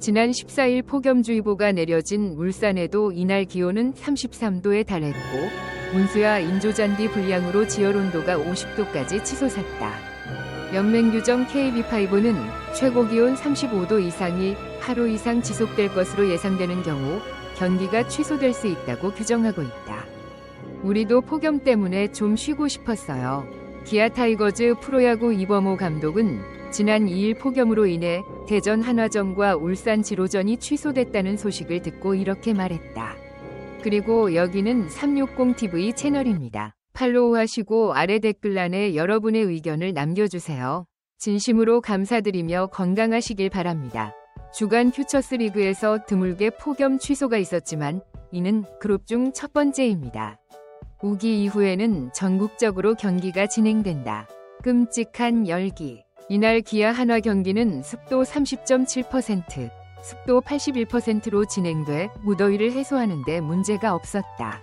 지난 14일 폭염주의보가 내려진 울산에도 이날 기온은 33도에 달했고 온수와 인조잔디 불량으로 지열온도가 50도까지 치솟았다. 연맹규정 KB5는 최고 기온 35도 이상이 하루 이상 지속될 것으로 예상되는 경우 경기가 취소될 수 있다고 규정하고 있다. 우리도 폭염 때문에 좀 쉬고 싶었어요. 기아 타이거즈 프로야구 이범호 감독은 지난 2일 폭염으로 인해 대전 한화전과 울산 지로전이 취소됐다는 소식을 듣고 이렇게 말했다. 그리고 여기는 360TV 채널입니다. 팔로우하시고 아래 댓글란에 여러분의 의견을 남겨주세요. 진심으로 감사드리며 건강하시길 바랍니다. 주간 퓨처스 리그에서 드물게 폭염 취소가 있었지만 이는 그룹 중 첫 번째입니다. 우기 이후에는 전국적으로 경기가 진행된다. 끔찍한 열기. 이날 기아 한화 경기는 습도 30.7%, 습도 81%로 진행돼 무더위를 해소하는 데 문제가 없었다.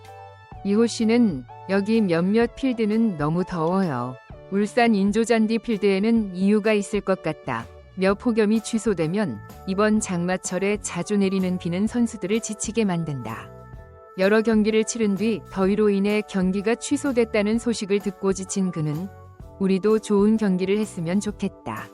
이호 씨는 여기 몇몇 필드는 너무 더워요. 울산 인조잔디 필드에는 이유가 있을 것 같다. 며 폭염이 취소되면 이번 장마철에 자주 내리는 비는 선수들을 지치게 만든다. 여러 경기를 치른 뒤 더위로 인해 경기가 취소됐다는 소식을 듣고 지친 그는 우리도 좋은 경기를 했으면 좋겠다.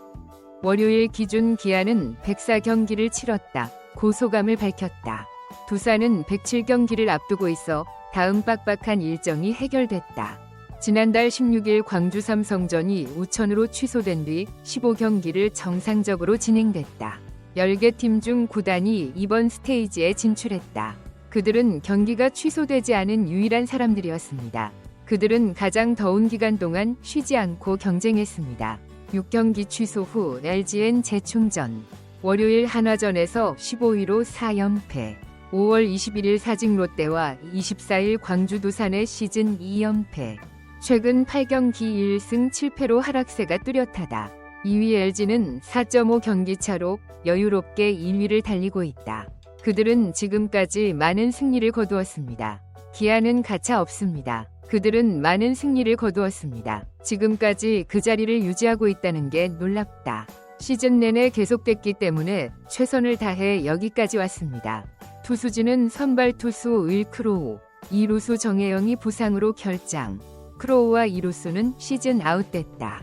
월요일 기준 기아는 104경기를 치렀다. 고 소감을 밝혔다. 두산은 107경기를 앞두고 있어 다음 빡빡한 일정이 해결됐다. 지난달 16일 광주 삼성전이 우천으로 취소된 뒤 15경기를 정상적으로 진행됐다. 10개 팀 중 9단이 이번 스테이지에 진출했다. 그들은 경기가 취소되지 않은 유일한 사람들이었습니다. 그들은 가장 더운 기간 동안 쉬지 않고 경쟁했습니다. 6경기 취소 후 LGN 재충전. 월요일 한화전에서 15위로 4연패. 5월 21일 사직 롯데와 24일 광주 두산의 시즌 2연패. 최근 8경기 1승 7패로 하락세가 뚜렷하다. 2위 LG는 4.5경기 차로 여유롭게 1위를 달리고 있다. 그들은 지금까지 많은 승리를 거두었습니다. 기아는 가차 없습니다. 그들은 많은 승리를 거두었습니다. 지금까지 그 자리를 유지하고 있다는 게 놀랍다. 시즌 내내 계속됐기 때문에 최선을 다해 여기까지 왔습니다. 투수진은 선발 투수 을크로우, 2루수 정혜영이 부상으로 결장. 크로우와 2루수는 시즌 아웃됐다.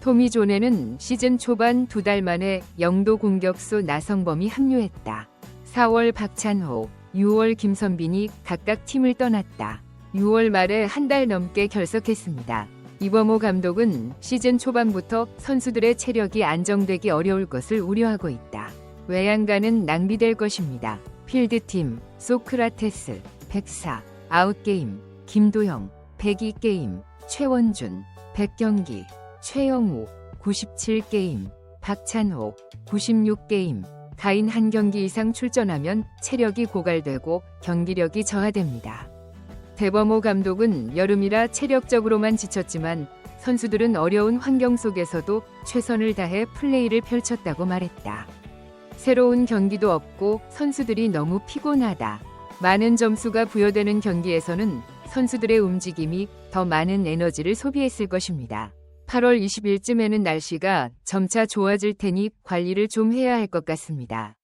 토미 존에는 시즌 초반 2달 만에 영도 공격수 나성범이 합류했다. 4월 박찬호, 6월 김선빈이 각각 팀을 떠났다. 6월 말에 한 달 넘게 결석했습니다. 이범호 감독은 시즌 초반부터 선수들의 체력이 안정되기 어려울 것을 우려하고 있다. 외양간은 낭비될 것입니다. 필드팀, 소크라테스, 104, 아웃게임, 김도영, 102게임, 최원준, 100경기, 최영우, 97게임, 박찬호, 96게임, 가인 1경기 이상 출전하면 체력이 고갈되고 경기력이 저하됩니다. 대범호 감독은 여름이라 체력적으로만 지쳤지만 선수들은 어려운 환경 속에서도 최선을 다해 플레이를 펼쳤다고 말했다. 새로운 경기도 없고 선수들이 너무 피곤하다. 많은 점수가 부여되는 경기에서는 선수들의 움직임이 더 많은 에너지를 소비했을 것입니다. 8월 20일쯤에는 날씨가 점차 좋아질 테니 관리를 좀 해야 할 것 같습니다.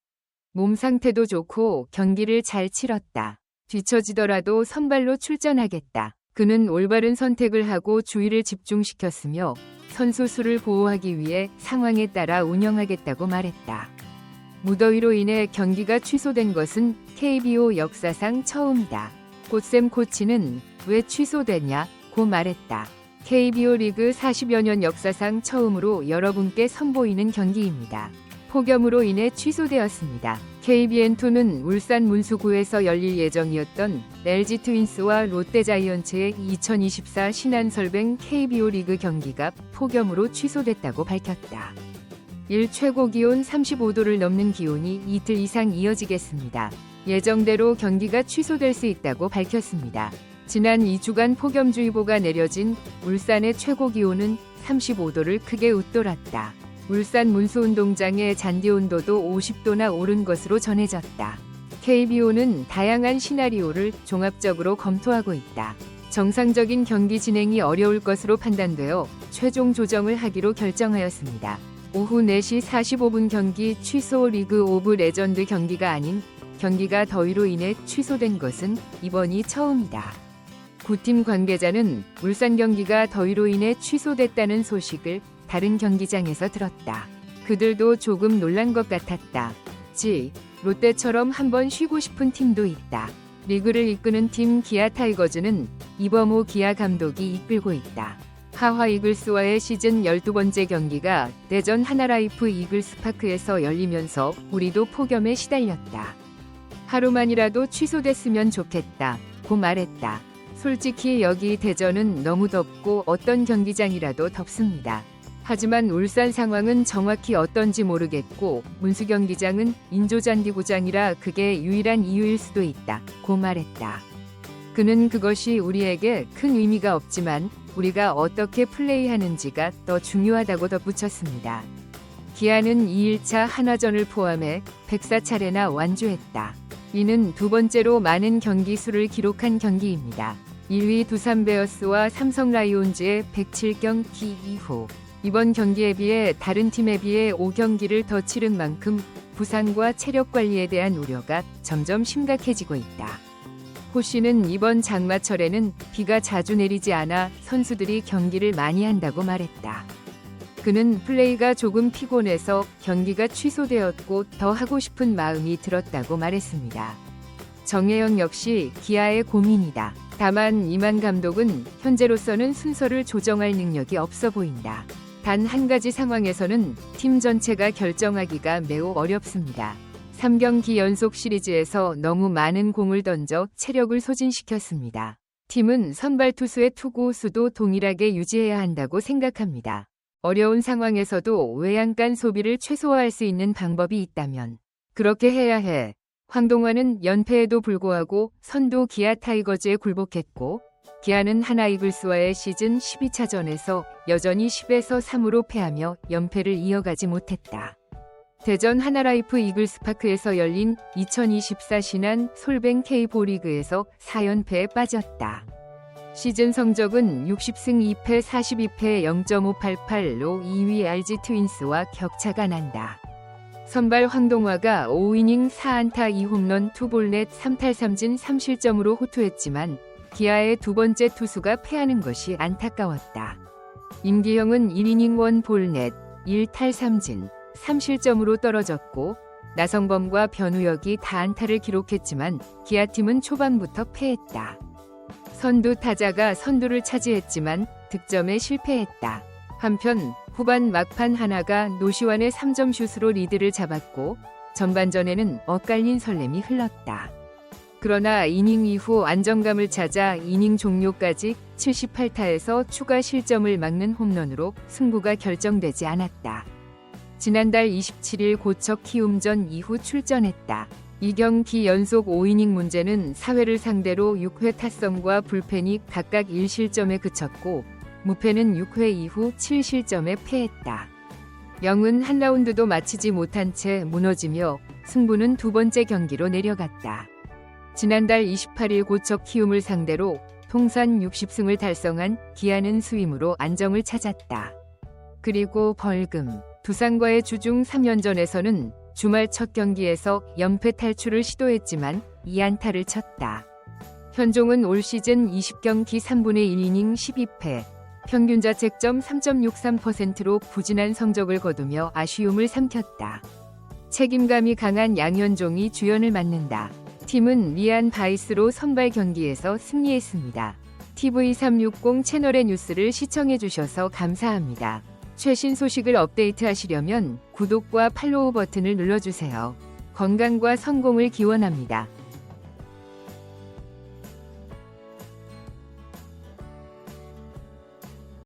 몸 상태도 좋고 경기를 잘 치렀다. 뒤처지더라도 선발로 출전하겠다. 그는 올바른 선택을 하고 주의를 집중시켰으며 선수 수를 보호하기 위해 상황에 따라 운영하겠다고 말했다. 무더위로 인해 경기가 취소된 것은 KBO 역사상 처음이다. 고샘 코치는 왜 취소됐냐고 말했다. KBO 리그 40여 년 역사상 처음으로 여러분께 선보이는 경기입니다. 폭염으로 인해 취소되었습니다. KBN2는 울산 문수구에서 열릴 예정이었던 LG 트윈스와 롯데자이언츠의 2024 신한설뱅 KBO 리그 경기가 폭염으로 취소됐다고 밝혔다. 일 최고 기온 35도를 넘는 기온이 이틀 이상 이어지겠습니다. 예정대로 경기가 취소될 수 있다고 밝혔습니다. 지난 2주간 폭염주의보가 내려진 울산의 최고 기온은 35도를 크게 웃돌았다. 울산 문수운동장의 잔디 온도도 50도나 오른 것으로 전해졌다. KBO는 다양한 시나리오를 종합적으로 검토하고 있다. 정상적인 경기 진행이 어려울 것으로 판단되어 최종 조정을 하기로 결정하였습니다. 오후 4시 45분 경기 취소. 리그 오브 레전드 경기가 아닌 경기가 더위로 인해 취소된 것은 이번이 처음이다. 구팀 관계자는 울산 경기가 더위로 인해 취소됐다는 소식을 다른 경기장에서 들었다. 그들도 조금 놀란 것 같았다. 롯데처럼 한번 쉬고 싶은 팀도 있다. 리그를 이끄는 팀 기아 타이거즈는 이범호 기아 감독이 이끌고 있다. 하화 이글스와의 시즌 12번째 경기가 대전 하나라이프 이글스파크에서 열리면서 우리도 폭염에 시달렸다. 하루만이라도 취소됐으면 좋겠다 고 말했다. 솔직히 여기 대전은 너무 덥고 어떤 경기장이라도 덥습니다. 하지만 울산 상황은 정확히 어떤지 모르겠고 문수 경기장은 인조잔디구장이라 그게 유일한 이유일 수도 있다 고 말했다. 그는 그것이 우리에게 큰 의미가 없지만 우리가 어떻게 플레이하는지가 더 중요하다고 덧붙였습니다. 기아는 2일차 한화전을 포함해 104차례나 완주했다. 이는 두 번째로 많은 경기 수를 기록한 경기입니다. 1위 두산 베어스와 삼성 라이온즈의 107경기 이후 이번 경기에 비해 다른 팀에 비해 5경기를 더 치른 만큼 부상과 체력 관리에 대한 우려가 점점 심각해지고 있다. 호 씨는 이번 장마철에는 비가 자주 내리지 않아 선수들이 경기를 많이 한다고 말했다. 그는 플레이가 조금 피곤해서 경기가 취소되었고 더 하고 싶은 마음이 들었다고 말했습니다. 정혜영 역시 기아의 고민이다. 다만 이만 감독은 현재로서는 순서를 조정할 능력이 없어 보인다. 단 한 가지 상황에서는 팀 전체가 결정하기가 매우 어렵습니다. 3경기 연속 시리즈에서 너무 많은 공을 던져 체력을 소진시켰습니다. 팀은 선발 투수의 투구 수도 동일하게 유지해야 한다고 생각합니다. 어려운 상황에서도 외양간 소비를 최소화할 수 있는 방법이 있다면 그렇게 해야 해. 황동환은 연패에도 불구하고 선두 기아 타이거즈에 굴복했고 기아는 하나 이글스와의 시즌 12차전에서 여전히 10에서 3으로 패하며 연패를 이어가지 못했다. 대전 하나라이프 이글스파크에서 열린 2024 신한 솔뱅 K보리그에서 4연패에 빠졌다. 시즌 성적은 60승 2패 42패 0.588로 2위 RG 트윈스와 격차가 난다. 선발 황동화가 5이닝 4안타 2홈런 2볼넷 3탈3진 3실점으로 호투했지만 기아의 두 번째 투수가 패하는 것이 안타까웠다. 임기형은 1이닝 1볼넷 1탈3진 3실점으로 떨어졌고 나성범과 변우혁이 다안타를 기록했지만 기아팀은 초반부터 패했다. 선두 타자가 선두를 차지했지만 득점에 실패했다. 한편 후반 막판 하나가 노시환의 3점 슛으로 리드를 잡았고 전반전에는 엇갈린 설렘이 흘렀다. 그러나 이닝 이후 안정감을 찾아 이닝 종료까지 78타에서 추가 실점을 막는 홈런으로 승부가 결정되지 않았다. 지난달 27일 고척 키움전 이후 출전했다. 2경기 연속 5이닝 문제는 4회를 상대로 6회 타점과 불펜이 각각 1실점에 그쳤고 무패는 6회 이후 7실점에 패했다. 영은 한 라운드도 마치지 못한 채 무너지며 승부는 두 번째 경기로 내려갔다. 지난달 28일 고척 키움을 상대로 통산 60승을 달성한 기아는 수임으로 안정을 찾았다. 그리고 벌금, 두산과의 주중 3연전에서는 주말 첫 경기에서 연패 탈출을 시도했지만 2안타를 쳤다. 현종은 올 시즌 20경기 3분의 1이닝 12패, 평균 자책점 3.63%로 부진한 성적을 거두며 아쉬움을 삼켰다. 책임감이 강한 양현종이 주연을 맡는다. 팀은 리안 바이스로 선발 경기에서 승리했습니다. TV360 채널의 뉴스를 시청해주셔서 감사합니다. 최신 소식을 업데이트하시려면 구독과 팔로우 버튼을 눌러주세요. 건강과 성공을 기원합니다.